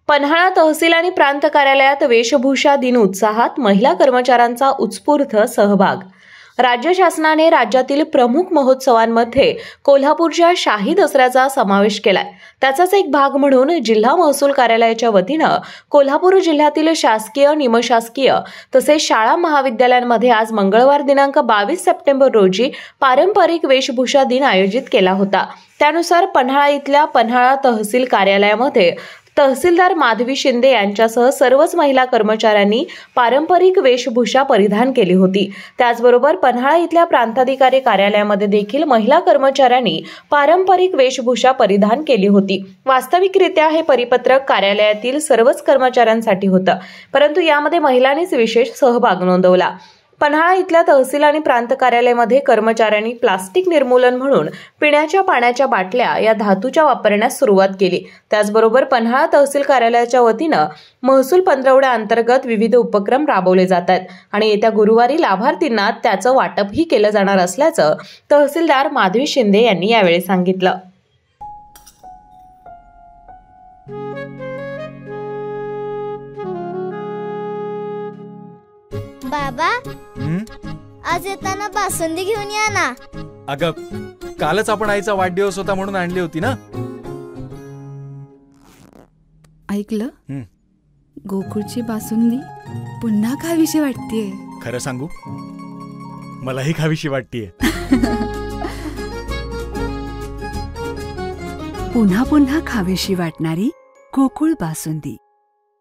पन्हाळा तहसील आणि प्रांत कार्यालयात वेशभूषा दिन उत्साहात महिला कर्मचाऱ्यांचा उत्स्फूर्त सहभाग। राज्य शासनाने राज्यातील प्रमुख महोत्सवांमध्ये कोल्हापूरच्या शाही दसऱ्याचा समावेश केलाय। त्याचाच एक भाग म्हणून जिल्हा महसूल कार्यालयाच्या वतीनं कोल्हापूर जिल्ह्यातील शासकीय, निमशासकीय तसेच शाळा महाविद्यालयांमध्ये आज मंगळवार दिनांक 22 सप्टेंबर रोजी पारंपरिक वेशभूषा दिन आयोजित केला होता। त्यानुसार पन्हाळा इथल्या पन्हाळा तहसील कार्यालयामध्ये तहसीलदार माधवी शिंदे यांच्यासह सर्वच महिला कर्मचाऱ्यांनी पारंपरिक वेशभूषा परिधान केली होती। त्याचबरोबर पन्हाळा इथल्या प्रांताधिकारी कार्यालयामध्ये देखील महिला कर्मचाऱ्यांनी पारंपरिक वेशभूषा परिधान केली होती। वास्तविकरित्या हे परिपत्रक कार्यालयातील सर्वच कर्मचाऱ्यांसाठी होतं, परंतु यामध्ये महिलांनीच विशेष सहभाग नोंदवला। पन्हाळा इथल्या तहसील आणि प्रांत कार्यालयामध्ये कर्मचाऱ्यांनी प्लास्टिक निर्मूलन म्हणून पिण्याच्या पाण्याच्या बाटल्या या धातूच्या वापरण्यास सुरुवात केली। त्याचबरोबर पन्हाळा तहसील कार्यालयाच्या वतीनं महसूल पंधरवड्या अंतर्गत विविध उपक्रम राबवले जात आहेत आणि येत्या गुरुवारी लाभार्थींना त्याचं वाटपही केलं जाणार असल्याचं तहसीलदार माधवी शिंदे यांनी यावेळी सांगितलं। बाबा, आज येताना बासुंदी घेऊन या ना। अगं, कालच आपण आईचा वाढदिवस होता म्हणून आणली होती ना। ऐकलं, गोकुळची बासुंदी पुन्हा खावीशी वाटतेय। खरं सांगू, मलाही खावीशी वाटतेय। पुन्हा पुन्हा खावीशी वाटणारी गोकुळ बासुंदी।